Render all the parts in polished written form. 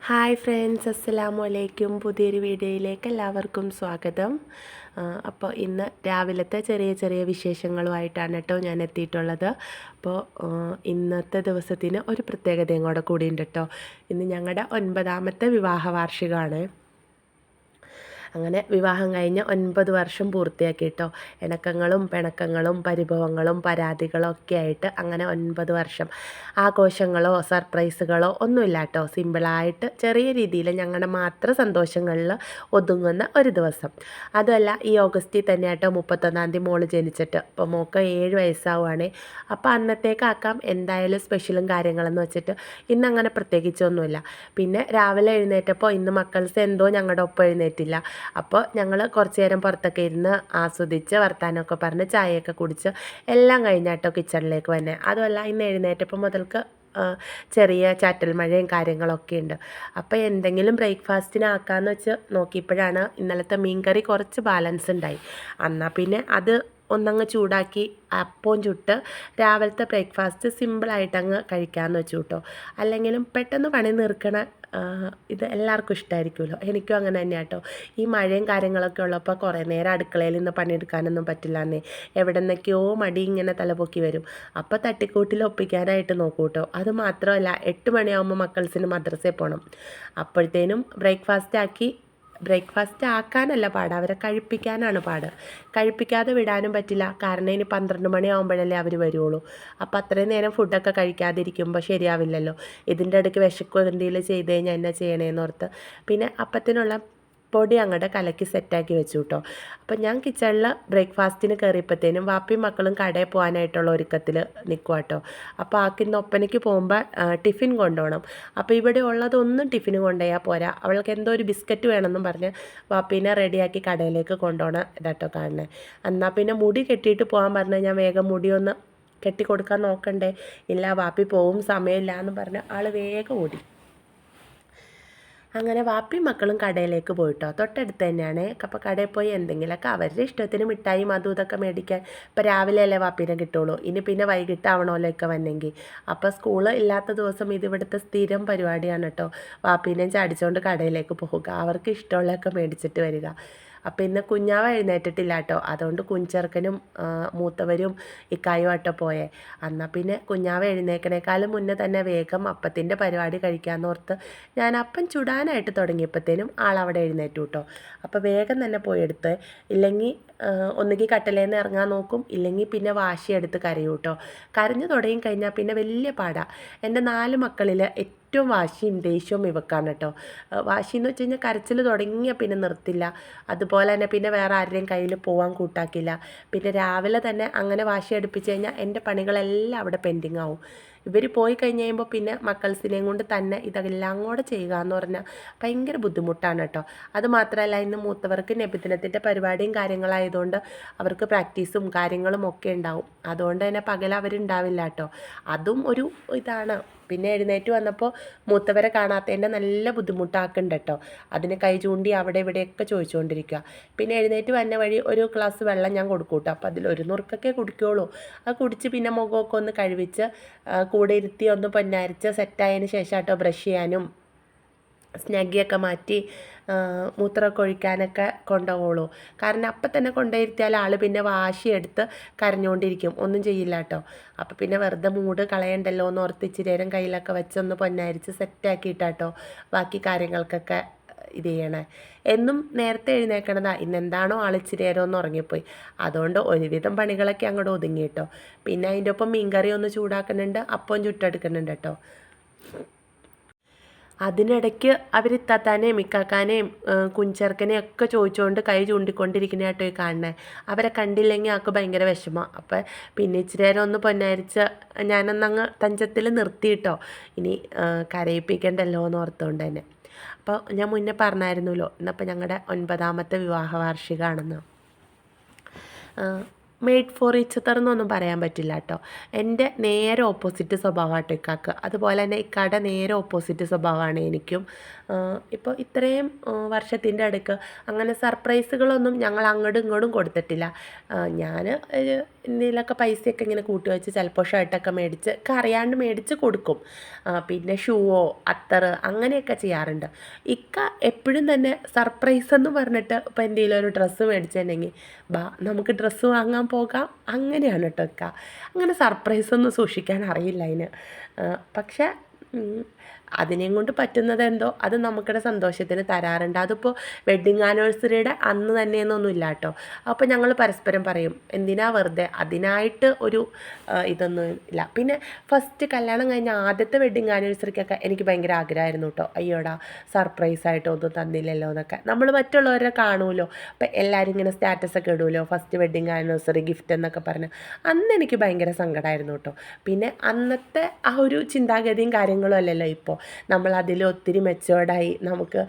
Hi friends, അസ്സലാമു അലൈക്കും. പുതിയൊരു വീഡിയോയിലേക്ക് എല്ലാവർക്കും സ്വാഗതം. അപ്പോൾ ഇന്ന് രാവിലത്തെ ചെറിയ ചെറിയ വിശേഷങ്ങളുമായിട്ടാണ് കേട്ടോ ഞാൻ എത്തിയിട്ടുള്ളത്. അപ്പോൾ ഇന്നത്തെ ദിവസത്തിന് ഒരു പ്രത്യേകതയും കൂടെ കൂടിയുണ്ട് കേട്ടോ. ഇന്ന് ഞങ്ങളുടെ 9ാമത്തെ വിവാഹ വാർഷികമാണ്. അങ്ങനെ വിവാഹം കഴിഞ്ഞ് 9 വർഷം പൂർത്തിയാക്കി കേട്ടോ. ഇണക്കങ്ങളും പിണക്കങ്ങളും പരിഭവങ്ങളും പരാതികളും ഒക്കെ ആയിട്ട് അങ്ങനെ 9 വർഷം. ആഘോഷങ്ങളോ സർപ്രൈസുകളോ ഒന്നുമില്ല കേട്ടോ. സിമ്പിളായിട്ട് ചെറിയ രീതിയിൽ ഞങ്ങളുടെ മാത്രം സന്തോഷങ്ങളിൽ ഒതുങ്ങുന്ന ഒരു ദിവസം. അതുമല്ല, ഈ ഓഗസ്റ്റിൽ തന്നെ കേട്ടോ 31-ാം തീയതി മോള് ജനിച്ചിട്ട്. അപ്പോൾ മോൾക്ക് 7 വയസ്സാവുകയാണേ. അപ്പോൾ അന്നത്തേക്കാക്കാം എന്തായാലും സ്പെഷ്യലും കാര്യങ്ങളെന്ന് വെച്ചിട്ട് ഇന്നങ്ങനെ പ്രത്യേകിച്ചൊന്നുമില്ല. പിന്നെ രാവിലെ എഴുന്നേറ്റപ്പോൾ ഇന്ന് മക്കൾസ് എന്തോ ഞങ്ങളുടെ ഒപ്പം എഴുന്നേറ്റില്ല. അപ്പോൾ ഞങ്ങൾ കുറച്ച് നേരം പുറത്തൊക്കെ ഇരുന്ന് ആസ്വദിച്ച് വർത്താനമൊക്കെ പറഞ്ഞ് ചായയൊക്കെ കുടിച്ച് എല്ലാം കഴിഞ്ഞാട്ടോ കിച്ചണിലേക്ക് വന്നെ. അതുമല്ല, ഇന്ന് എഴുന്നേറ്റപ്പോൾ മുതൽക്ക് ചെറിയ ചാറ്റൽ മഴയും കാര്യങ്ങളൊക്കെ ഉണ്ട്. അപ്പോൾ എന്തെങ്കിലും ബ്രേക്ക്ഫാസ്റ്റിനാക്കാമെന്ന് വെച്ച് നോക്കിയപ്പോഴാണ് ഇന്നലത്തെ മീൻകറി കുറച്ച് ബാലൻസ് ഉണ്ടായി. എന്നാൽ പിന്നെ അത് ഒന്നങ്ങ് ചൂടാക്കി അപ്പവും ചുട്ട് രാവിലത്തെ ബ്രേക്ക്ഫാസ്റ്റ് സിമ്പിളായിട്ട് അങ്ങ് കഴിക്കാമെന്ന് വെച്ചു കേട്ടോ. അല്ലെങ്കിലും പെട്ടെന്ന് പണി തീർക്കണ ഇത് എല്ലാവർക്കും ഇഷ്ടമായിരിക്കുമല്ലോ. എനിക്കും അങ്ങനെ തന്നെയാണ് കേട്ടോ. ഈ മഴയും കാര്യങ്ങളൊക്കെ ഉള്ളപ്പോൾ കുറേ നേരം അടുക്കളയിൽ നിന്ന് പണിയെടുക്കാനൊന്നും പറ്റില്ലെന്നേ. എവിടെ നിന്നൊക്കെയോ മടി ഇങ്ങനെ തലപൊക്കി വരും. അപ്പോൾ തട്ടിക്കൂട്ടിൽ ഒപ്പിക്കാനായിട്ട് നോക്കൂ കേട്ടോ. അത് മാത്രമല്ല, 8 മണിയാകുമ്പോൾ മക്കൾസിന് മദ്രസയിൽ പോകണം. അപ്പോഴത്തേനും ബ്രേക്ക്ഫാസ്റ്റ് ആക്കാനല്ല പാട്, അവരെ കഴിപ്പിക്കാനാണ് പാട്. കഴിപ്പിക്കാതെ വിടാനും പറ്റില്ല. കാരണം ഇനി 12 മണിയാകുമ്പോഴല്ലേ അവർ വരുള്ളൂ. അപ്പോൾ അത്രയും നേരം ഫുഡൊക്കെ കഴിക്കാതിരിക്കുമ്പോൾ ശരിയാവില്ലല്ലോ. ഇതിൻ്റെ ഇടയ്ക്ക് വിശക്കുക എന്തെങ്കിലും ചെയ്ത് കഴിഞ്ഞാൽ എന്നാ ചെയ്യണേന്ന് ഓർത്ത് പിന്നെ അപ്പത്തിനുള്ള പൊടി അങ്ങോട്ട് കലക്കി സെറ്റാക്കി വെച്ചു കേട്ടോ. അപ്പം ഞാൻ കിച്ചണിൽ ബ്രേക്ക്ഫാസ്റ്റിന് കയറിയപ്പോഴത്തേനും വാപ്പിയും മക്കളും കടയിൽ പോകാനായിട്ടുള്ള ഒരുക്കത്തിൽ നിൽക്കുക കേട്ടോ. അപ്പോൾ ആക്കിന്ന് ഒപ്പനയ്ക്ക് പോകുമ്പോൾ ടിഫിൻ കൊണ്ടുപോകണം. അപ്പോൾ ഇവിടെ ഉള്ളതൊന്നും ടിഫിന് കൊണ്ടുപോയാൽ പോരാ. അവൾക്ക് എന്തോ ഒരു ബിസ്ക്കറ്റ് വേണമെന്നും പറഞ്ഞ് വാപ്പീനെ റെഡിയാക്കി കടയിലേക്ക് കൊണ്ടുപോകണം ഇതാട്ടോ കാണണേ. എന്നാൽ പിന്നെ മുടി കെട്ടിയിട്ട് പോകാൻ പറഞ്ഞാൽ ഞാൻ വേഗം മുടിയൊന്ന് കെട്ടിക്കൊടുക്കാൻ നോക്കണ്ടേ. ഇല്ല, വാപ്പി പോവും, സമയമില്ല എന്ന് പറഞ്ഞ് ആൾ വേഗം ഓടി. അങ്ങനെ വാപ്പിയും മക്കളും കടയിലേക്ക് പോയിട്ടോ. തൊട്ടടുത്ത് തന്നെയാണ്. അപ്പോൾ കടയിൽ പോയി എന്തെങ്കിലുമൊക്കെ അവരുടെ ഇഷ്ടത്തിന് മിഠായി അതും ഇതൊക്കെ മേടിക്കാൻ. ഇപ്പോൾ രാവിലെ അല്ലേ വാപ്പീനെ കിട്ടുള്ളൂ. ഇനി പിന്നെ വൈകിട്ടാവണമല്ലോ ഒക്കെ വന്നെങ്കിൽ. അപ്പോൾ സ്കൂൾ ഇല്ലാത്ത ദിവസം ഇതിവിടുത്തെ സ്ഥിരം പരിപാടിയാണ് കേട്ടോ. വാപ്പീനെയും ചാടിച്ചുകൊണ്ട് കടയിലേക്ക് പോവുക, അവർക്ക് ഇഷ്ടമുള്ളതൊക്കെ മേടിച്ചിട്ട് വരിക. അപ്പോൾ ഇന്ന് കുഞ്ഞാവ എഴുന്നേറ്റിട്ടില്ല കേട്ടോ. അതുകൊണ്ട് കുഞ്ചെറുക്കനും മൂത്തവരും ഇക്കായുമായിട്ടോ പോയേ. എന്നാൽ പിന്നെ കുഞ്ഞാവ എഴുന്നേക്കണേക്കാളും മുന്നേ തന്നെ വേഗം അപ്പത്തിൻ്റെ പരിപാടി കഴിക്കാമെന്നോർത്ത് ഞാൻ അപ്പം ചുടാനായിട്ട് തുടങ്ങിയപ്പോഴത്തേനും ആളവിടെ എഴുന്നേറ്റു കേട്ടോ. അപ്പോൾ വേഗം തന്നെ പോയി എടുത്ത്. ഇല്ലെങ്കിൽ ഒന്നുകിൽ കട്ടിലേന്ന് ഇറങ്ങാൻ നോക്കും, ഇല്ലെങ്കിൽ പിന്നെ വാശിയെടുത്ത് കരയും കേട്ടോ. കരഞ്ഞു തുടങ്ങി കഴിഞ്ഞാൽ പിന്നെ വലിയ പാടാണ്. എൻ്റെ 4 മക്കളിൽ ഏറ്റവും വാശിയും ദേഷ്യവും ഇവക്കാണ് കേട്ടോ. വാശി എന്ന് വെച്ച് കഴിഞ്ഞാൽ കരച്ചിൽ തുടങ്ങിയാൽ പിന്നെ നിർത്തില്ല. അതുപോലെ തന്നെ പിന്നെ വേറെ ആരുടെയും കയ്യിൽ പോകാൻ കൂട്ടാക്കില്ല. പിന്നെ രാവിലെ തന്നെ അങ്ങനെ വാശി അടുപ്പിച്ച് കഴിഞ്ഞാൽ എൻ്റെ പണികളെല്ലാം അവിടെ പെൻഡിങ് ആവും. ഇവർ പോയി കഴിഞ്ഞ് കഴിയുമ്പോൾ പിന്നെ മക്കൾസിനെയും കൊണ്ട് തന്നെ ഇതെല്ലാം കൂടെ ചെയ്യുക എന്ന് പറഞ്ഞാൽ ഭയങ്കര ബുദ്ധിമുട്ടാണ് കേട്ടോ. അത് മാത്രമല്ല, ഇന്ന് മൂത്തവർക്ക് നബിദിനത്തിൻ്റെ പരിപാടിയും കാര്യങ്ങളായതുകൊണ്ട് അവർക്ക് പ്രാക്ടീസും കാര്യങ്ങളും ഒക്കെ ഉണ്ടാവും. അതുകൊണ്ട് തന്നെ പകൽ അവരുണ്ടാവില്ല കേട്ടോ. അതും ഒരു ഇതാണ്. പിന്നെ എഴുന്നേറ്റ് വന്നപ്പോൾ മൂത്തവരെ കാണാത്തതിൻ്റെ നല്ല ബുദ്ധിമുട്ടാക്കുന്നുണ്ട് കേട്ടോ. അതിന് കൈ ചൂണ്ടി അവിടെ ഇവിടെയൊക്കെ ചോദിച്ചുകൊണ്ടിരിക്കുക. പിന്നെ എഴുന്നേറ്റ് വന്ന വഴി ഒരു ഗ്ലാസ് വെള്ളം ഞാൻ കൊടുക്കും കേട്ടോ. അപ്പോൾ അതിൽ ഒരു നുറുക്കൊക്കെ കുടിക്കുകയുള്ളൂ. അത് കുടിച്ച് പിന്നെ മുഖമൊക്കെ ഒന്ന് കഴുകിച്ച് കൂടെ ഇരുത്തി ഒന്ന് പൊന്നാരിച്ച് സെറ്റായതിന് ശേഷം കേട്ടോ ബ്രഷ് ചെയ്യാനും സ്നഗ്ഗിയൊക്കെ മാറ്റി മൂത്രമൊക്കെ ഒഴിക്കാനൊക്കെ കൊണ്ടുപോകുള്ളൂ. കാരണം അപ്പം തന്നെ കൊണ്ടുപോയിരുത്തിയാൽ ആൾ പിന്നെ വാശിയെടുത്ത് കരഞ്ഞുകൊണ്ടിരിക്കും, ഒന്നും ചെയ്യില്ല കേട്ടോ. അപ്പോൾ പിന്നെ വെറുതെ മൂഡ് കളയണ്ടല്ലോ എന്ന് ഓർത്ത് ഇച്ചിരി നേരം കയ്യിലൊക്കെ വെച്ചൊന്ന് പൊന്നാരിച്ച് സെറ്റാക്കിയിട്ടാട്ടോ ബാക്കി കാര്യങ്ങൾക്കൊക്കെ ഇത് ചെയ്യണേ. എന്നും നേരത്തെ എഴുന്നേക്കണതാ. ഇന്നെന്താണോ ആൾ ഇച്ചിരി നേരം ഒന്ന് ഉറങ്ങിപ്പോയി. അതുകൊണ്ട് ഒരുവിധം പണികളൊക്കെ അങ്ങോട്ട് ഒതുങ്ങി കേട്ടോ. പിന്നെ അതിൻ്റെ ഒപ്പം മീൻകറി ഒന്ന് ചൂടാക്കുന്നുണ്ട്, അപ്പം ചുട്ടെടുക്കുന്നുണ്ട് കേട്ടോ. അതിനിടയ്ക്ക് അവർ ഇത്താത്താനെയും ഇക്കാക്കാനെയും കുഞ്ചെറുക്കനെയും ഒക്കെ ചോദിച്ചുകൊണ്ട് കൈ ചൂണ്ടിക്കൊണ്ടിരിക്കുന്ന കേട്ടോ ഈ കാണുന്നത്. അവരെ കണ്ടില്ലെങ്കിൽ ആൾക്ക് ഭയങ്കര വിഷമം. അപ്പം പിന്നെ ഇച്ചിരി നേരം ഒന്ന് പൊന്നാരിച്ച് ഞാനൊന്നങ്ങ് തഞ്ചത്തിൽ നിർത്തിയിട്ടോ. ഇനി കരയിപ്പിക്കണ്ടല്ലോ എന്ന് ഓർത്തുകൊണ്ട് തന്നെ. അപ്പോൾ ഞാൻ മുന്നേ പറഞ്ഞായിരുന്നല്ലോ, ഇന്നപ്പോൾ ഞങ്ങളുടെ 9ാമത്തെ വിവാഹ വാർഷികമാണെന്ന്. മെയ്ഡ് ഫോർ ഈച്ച് അതർ എന്നൊന്നും പറയാൻ പറ്റില്ല കേട്ടോ. എൻ്റെ നേരെ ഓപ്പോസിറ്റ് സ്വഭാവമാട്ടോ ഇക്കാക്ക്. അതുപോലെ തന്നെ ഇക്കാടെ നേരെ ഓപ്പോസിറ്റ് സ്വഭാവമാണ് എനിക്കും. ഇപ്പോൾ ഇത്രയും വർഷത്തിൻ്റെ അടുക്ക് അങ്ങനെ സർപ്രൈസുകളൊന്നും ഞങ്ങൾ അങ്ങോട്ടും ഇങ്ങോട്ടും കൊടുത്തിട്ടില്ല. ഞാൻ എന്തെങ്കിലുമൊക്കെ പൈസയൊക്കെ ഇങ്ങനെ കൂട്ടി വെച്ച് ചിലപ്പോൾ ഷർട്ടൊക്കെ മേടിച്ച് അറിയാണ്ട് മേടിച്ച് കൊടുക്കും. പിന്നെ ഷൂവോ അത്തറ് അങ്ങനെയൊക്കെ ചെയ്യാറുണ്ട്. ഇക്ക എപ്പോഴും തന്നെ സർപ്രൈസ് എന്ന് പറഞ്ഞിട്ട് ഇപ്പോൾ എന്തെങ്കിലും ഒരു ഡ്രസ്സ് മേടിച്ചിട്ടുണ്ടെങ്കിൽ ബാ നമുക്ക് ഡ്രസ്സ് വാങ്ങാൻ പോകാം, അങ്ങനെയാണ് കേട്ടോ ഇക്ക. അങ്ങനെ സർപ്രൈസൊന്നും സൂക്ഷിക്കാൻ അറിയില്ല അതിന്. പക്ഷേ അതിനെയും കൊണ്ട് പറ്റുന്നത് എന്തോ അത് നമുക്കിടെ സന്തോഷത്തിന് തരാറുണ്ട്. അതിപ്പോൾ വെഡ്ഡിങ് ആനിവേഴ്സറിയുടെ അന്ന് തന്നെയെന്നൊന്നും ഇല്ല കേട്ടോ. അപ്പോൾ ഞങ്ങൾ പരസ്പരം പറയും എന്തിനാ വെറുതെ, അതിനായിട്ട് ഒരു ഇതൊന്നും ഇല്ല. പിന്നെ ഫസ്റ്റ് കല്യാണം കഴിഞ്ഞ ആദ്യത്തെ വെഡ്ഡിങ് ആനിവേഴ്സറിക്കൊക്കെ എനിക്ക് ഭയങ്കര ആഗ്രഹമായിരുന്നു കേട്ടോ. അയ്യോടാ സർപ്രൈസായിട്ട് ഒന്നും തന്നില്ലല്ലോ എന്നൊക്കെ. നമ്മൾ മറ്റുള്ളവരെ കാണുമല്ലോ, അപ്പം എല്ലാവരും ഇങ്ങനെ സ്റ്റാറ്റസൊക്കെ ഇടുമല്ലോ ഫസ്റ്റ് വെഡ്ഡിങ് ആനിവേഴ്സറി ഗിഫ്റ്റ് എന്നൊക്കെ പറഞ്ഞ്. അന്ന് എനിക്ക് ഭയങ്കര സങ്കടമായിരുന്നു കേട്ടോ. പിന്നെ അന്നത്തെ ആ ഒരു ചിന്താഗതിയും കാര്യങ്ങളും അല്ലല്ലോ ഇപ്പോൾ. നമ്മളതിൽ ഒത്തിരി മെച്ചുവേർഡായി, നമുക്ക്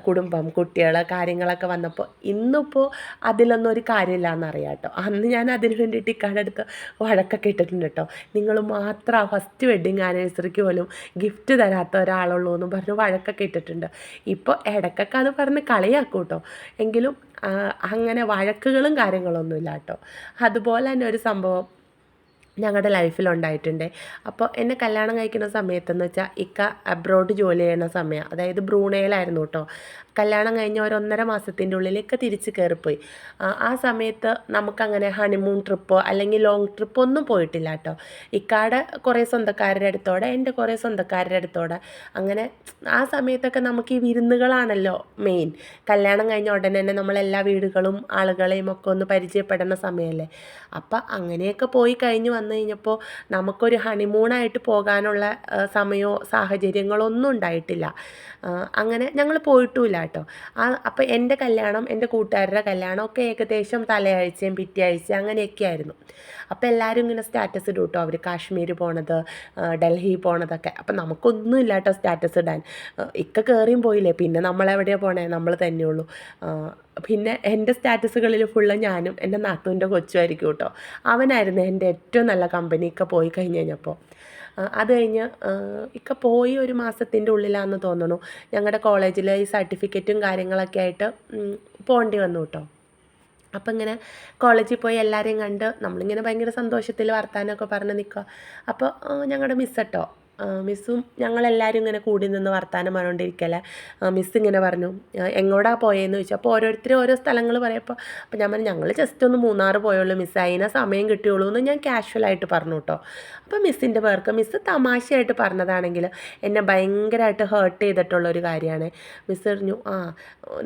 കുടുംബം കുട്ടികൾ കാര്യങ്ങളൊക്കെ വന്നപ്പോൾ ഇന്നിപ്പോൾ അതിലൊന്നും ഒരു കാര്യമില്ല എന്നറിയാം കേട്ടോ. അന്ന് ഞാൻ അതിന് വേണ്ടിയിട്ട് ഇക്കാടെ അടുത്ത് വഴക്കൊക്കെ ഇട്ടിട്ടുണ്ട് കേട്ടോ. നിങ്ങൾ മാത്രം ഫസ്റ്റ് വെഡ്ഡിങ് ആനിവേഴ്സറിക്ക് പോലും ഗിഫ്റ്റ് തരാത്ത ഒരാളുള്ളൂ എന്ന് പറഞ്ഞ് വഴക്കൊക്കെ ഇട്ടിട്ടുണ്ട്. ഇപ്പോൾ ഇടയ്ക്കൊക്കെ അത് പറഞ്ഞ് കളിയാക്കും കേട്ടോ. എങ്കിലും അങ്ങനെ വഴക്കുകളും കാര്യങ്ങളൊന്നുമില്ല കേട്ടോ. അതുപോലെ തന്നെ ഒരു സംഭവം ഞങ്ങളുടെ ലൈഫിലുണ്ടായിട്ടുണ്ട്. അപ്പോൾ എന്നെ കല്യാണം കഴിക്കുന്ന സമയത്തെന്ന് വെച്ചാൽ ഇക്ക അബ്രോഡ് ജോലി ചെയ്യുന്ന സമയം, അതായത് ബ്രൂണയിലായിരുന്നു കേട്ടോ. കല്യാണം കഴിഞ്ഞ ഒരു 1.5 മാസത്തിൻ്റെ ഉള്ളിലൊക്കെ തിരിച്ച് കയറിപ്പോയി. ആ സമയത്ത് നമുക്കങ്ങനെ ഹണിമൂൺ ട്രിപ്പോ അല്ലെങ്കിൽ ലോങ് ട്രിപ്പോ ഒന്നും പോയിട്ടില്ല കേട്ടോ. ഇക്കാടെ കുറേ സ്വന്തക്കാരുടെ അടുത്തോടെ എൻ്റെ കുറേ സ്വന്തക്കാരുടെ അടുത്തോടെ അങ്ങനെ ആ സമയത്തൊക്കെ നമുക്ക് ഈ വിരുന്നുകളാണല്ലോ മെയിൻ. കല്യാണം കഴിഞ്ഞ ഉടനെ തന്നെ നമ്മളെല്ലാ വീടുകളും ആളുകളെയും ഒക്കെ ഒന്ന് പരിചയപ്പെടുന്ന സമയമല്ലേ. അപ്പം അങ്ങനെയൊക്കെ പോയി കഴിഞ്ഞ് വന്നു കഴിഞ്ഞപ്പോൾ നമുക്കൊരു ഹണിമൂണായിട്ട് പോകാനുള്ള സമയമോ സാഹചര്യങ്ങളോ ഒന്നും ഉണ്ടായിട്ടില്ല. അങ്ങനെ ഞങ്ങൾ പോയിട്ടുമില്ല കേട്ടോ. അപ്പോൾ എൻ്റെ കല്യാണം എൻ്റെ കൂട്ടുകാരുടെ കല്യാണം ഒക്കെ ഏകദേശം തലയാഴ്ചയും പിറ്റേയാഴ്ച അങ്ങനെയൊക്കെ ആയിരുന്നു. അപ്പോൾ എല്ലാവരും ഇങ്ങനെ സ്റ്റാറ്റസ് ഇടും കേട്ടോ, അവർ കാശ്മീർ പോണത് ഡൽഹി പോണതൊക്കെ. അപ്പം നമുക്കൊന്നും ഇല്ല കേട്ടോ സ്റ്റാറ്റസ് ഇടാൻ. ഇക്ക കയറിയും പോയില്ലേ, പിന്നെ നമ്മളെവിടെയാണ് പോണേ, നമ്മൾ തന്നെയുള്ളൂ. പിന്നെ എൻ്റെ സ്റ്റാറ്റസുകളിൽ ഫുള്ള് ഞാനും എൻ്റെ നാത്തൂൻ്റെ കൊച്ചുമായിരിക്കും കേട്ടോ. അവനായിരുന്നു എൻ്റെ ഏറ്റവും നല്ല കമ്പനി ഇക്ക പോയി കഴിഞ്ഞ് കഴിഞ്ഞപ്പോൾ. അത് കഴിഞ്ഞ് ഇക്ക പോയി ഒരു മാസത്തിൻ്റെ ഉള്ളിലാണെന്ന് തോന്നുന്നു ഞങ്ങളുടെ കോളേജിലെ ഈ സർട്ടിഫിക്കറ്റും കാര്യങ്ങളൊക്കെ ആയിട്ട് പോകേണ്ടി വന്നു കേട്ടോ. അപ്പം ഇങ്ങനെ കോളേജിൽ പോയി എല്ലാവരെയും കണ്ട് നമ്മളിങ്ങനെ ഭയങ്കര സന്തോഷത്തിൽ വർത്താനമൊക്കെ പറഞ്ഞ് നിൽക്കുക. അപ്പോൾ ഞങ്ങളുടെ മിസ് കേട്ടോ, മിസ്സും ഞങ്ങളെല്ലാവരും ഇങ്ങനെ കൂടി നിന്ന് വർത്താനം പറഞ്ഞുകൊണ്ടിരിക്കല്ലേ. മിസ്സ് ഇങ്ങനെ പറഞ്ഞു എങ്ങോട്ടാ പോയെന്ന് ചോദിച്ചു. അപ്പോൾ ഓരോരുത്തരും ഓരോ സ്ഥലങ്ങൾ പറയപ്പോൾ അപ്പോൾ ഞാൻ പറഞ്ഞു ഞങ്ങൾ ജസ്റ്റ് ഒന്ന് മൂന്നാർ പോയുള്ളൂ മിസ്സ്, അതിനെ സമയം കിട്ടിയുള്ളൂ എന്ന് ഞാൻ കാഷ്വലായിട്ട് പറഞ്ഞു കേട്ടോ. അപ്പോൾ മിസ്സിൻ്റെ പേർക്ക് മിസ്സ് തമാശയായിട്ട് പറഞ്ഞതാണെങ്കിൽ എന്നെ ഭയങ്കരമായിട്ട് ഹേർട്ട് ചെയ്തിട്ടുള്ളൊരു കാര്യമാണ്. മിസ്സ് പറഞ്ഞു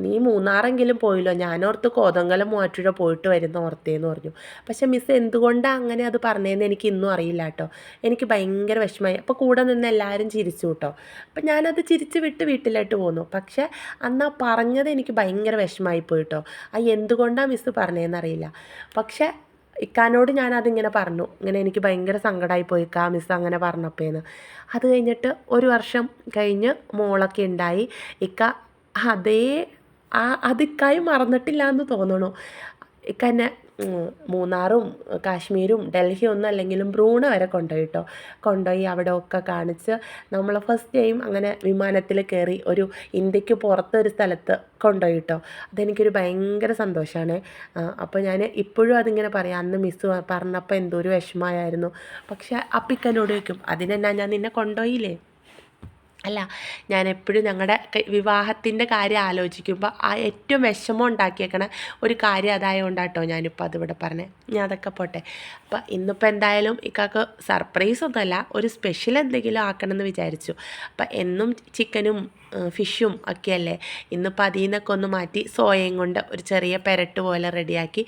നീ മൂന്നാറെങ്കിലും പോയില്ലോ, ഞാനോർത്ത് കോതങ്കലം മൂവാറ്റുപുഴ പോയിട്ട് വരുന്ന ഓർത്തേന്ന് പറഞ്ഞു. പക്ഷേ മിസ്സ് എന്തുകൊണ്ടാണ് അങ്ങനെ അത് പറഞ്ഞതെന്ന് എനിക്ക് ഇന്നും അറിയില്ല കേട്ടോ. എനിക്ക് ഭയങ്കര വിഷമമായി. അപ്പോൾ കൂടെ നിന്ന് എല്ലാവരും ചിരിച്ചു കേട്ടോ. അപ്പം ഞാനത് ചിരിച്ച് വിട്ട് വീട്ടിലോട്ട് പോന്നു. പക്ഷേ അന്ന് പറഞ്ഞത് എനിക്ക് ഭയങ്കര വിഷമമായി പോയിട്ടോ. എന്തുകൊണ്ടാണ് മിസ്സ് പറഞ്ഞതെന്നറിയില്ല. പക്ഷേ ഇക്കാനോട് ഞാനതിങ്ങനെ പറഞ്ഞു, ഇങ്ങനെ എനിക്ക് ഭയങ്കര സങ്കടമായി പോയിക്കാ മിസ്സ് അങ്ങനെ പറഞ്ഞപ്പോഴേന്ന്. അത് കഴിഞ്ഞിട്ട് ഒരു വർഷം കഴിഞ്ഞ് മോളൊക്കെ ഉണ്ടായി. ഇക്ക അതേ അതിക്കായും മറന്നിട്ടില്ല എന്ന് തോന്നണു. ഇക്ക എന്നെ മൂന്നാറും കാശ്മീരും ഡൽഹിയും ഒന്നും അല്ലെങ്കിലും ബ്രൂണ വരെ കൊണ്ടുപോയി അവിടെ ഒക്കെ കാണിച്ച് നമ്മൾ ഫസ്റ്റ് ടൈം അങ്ങനെ വിമാനത്തിൽ കയറി ഒരു ഇന്ത്യക്ക് പുറത്തൊരു സ്ഥലത്ത് കൊണ്ടുപോയി കേട്ടോ. അതെനിക്കൊരു ഭയങ്കര സന്തോഷമാണ്. അപ്പോൾ ഞാൻ ഇപ്പോഴും അതിങ്ങനെ പറയാം, അന്ന് മിസ്സ് പറഞ്ഞപ്പോൾ എന്തോ ഒരു വിഷമമായിരുന്നു. പക്ഷേ അപ്പിക്കനോട് ചോദിക്കും അതിനെന്നാ ഞാൻ നിന്നെ കൊണ്ടുപോയില്ലേ. അല്ല, ഞാൻ എപ്പോഴും ഞങ്ങളുടെ വിവാഹത്തിൻ്റെ കാര്യം ആലോചിക്കുമ്പോൾ ഏറ്റവും വിഷമം ഉണ്ടാക്കിയേക്കണ ഒരു കാര്യം അതായതുകൊണ്ടാട്ടോ ഞാനിപ്പോൾ അതിവിടെ പറഞ്ഞത്. ഞാൻ അതൊക്കെ പോട്ടെ. അപ്പം ഇന്നിപ്പോൾ എന്തായാലും ഇക്കാക്ക് സർപ്രൈസ് ഒന്നുമല്ല, ഒരു സ്പെഷ്യൽ എന്തെങ്കിലും ആക്കണമെന്ന് വിചാരിച്ചു. അപ്പം എന്നും ചിക്കനും ഫിഷും ഒക്കെയല്ലേ, ഇന്നിപ്പോൾ അതിൽ നിന്നൊക്കെ ഒന്ന് മാറ്റി സോയയും കൊണ്ട് ഒരു ചെറിയ പെരട്ട് പോലെ റെഡിയാക്കി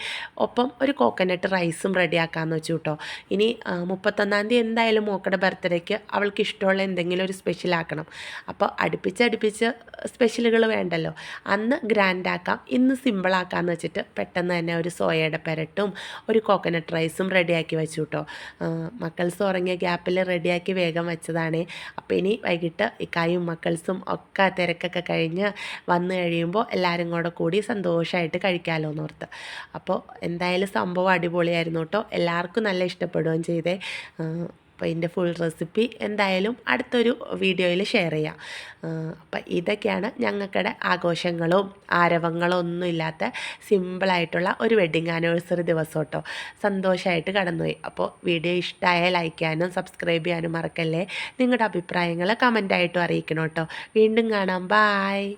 ഒപ്പം ഒരു കോക്കനട്ട് റൈസും റെഡിയാക്കാമെന്ന് വെച്ചു കേട്ടോ. ഇനി 31-ാം തീയതി എന്തായാലും മോക്കടെ ബർത്ത്ഡേക്ക് അവൾക്ക് ഇഷ്ടമുള്ള എന്തെങ്കിലും ഒരു സ്പെഷ്യൽ ആക്കണം. അപ്പോൾ അടുപ്പിച്ച് സ്പെഷ്യലുകൾ വേണ്ടല്ലോ, അന്ന് ഗ്രാൻഡാക്കാം, ഇന്ന് സിമ്പിളാക്കാമെന്ന് വെച്ചിട്ട് പെട്ടെന്ന് തന്നെ ഒരു സോയയുടെ പെരട്ടും ഒരു കോക്കനട്ട് റൈസും റെഡിയാക്കി വെച്ചു കേട്ടോ. മക്കൾസ് ഉറങ്ങിയ ഗ്യാപ്പിൽ റെഡിയാക്കി വേഗം വെച്ചതാണ്. അപ്പോൾ ഇനി വൈകിട്ട് ഇക്കായും മക്കൾസും ഒക്കെ ഒക്കെ തിരക്കൊക്കെ കഴിഞ്ഞ് വന്നു കഴിയുമ്പോൾ എല്ലാവരും കൂടി സന്തോഷമായിട്ട് കഴിക്കാമല്ലോ എന്നോർത്ത്. അപ്പോൾ എന്തായാലും സംഭവം അടിപൊളിയായിരുന്നു കേട്ടോ. എല്ലാവർക്കും നല്ല ഇഷ്ടപ്പെടുകയും ചെയ്തേ. അപ്പോൾ ഇതിൻ്റെ ഫുൾ റെസിപ്പി എന്തായാലും അടുത്തൊരു വീഡിയോയിൽ ഷെയർ ചെയ്യാം. അപ്പം ഇതൊക്കെയാണ് ഞങ്ങൾക്കിടെ ആഘോഷങ്ങളും ആരവങ്ങളും ഒന്നും ഇല്ലാത്ത സിമ്പിളായിട്ടുള്ള ഒരു വെഡ്ഡിങ് ആനിവേഴ്സറി ദിവസം കേട്ടോ. സന്തോഷമായിട്ട് കടന്നുപോയി. അപ്പോൾ വീഡിയോ ഇഷ്ടമായ ലൈക്ക് ചെയ്യാനും സബ്സ്ക്രൈബ് ചെയ്യാനും മറക്കല്ലേ. നിങ്ങളുടെ അഭിപ്രായങ്ങൾ കമൻ്റായിട്ടും അറിയിക്കണം കേട്ടോ. വീണ്ടും കാണാം. ബായ്.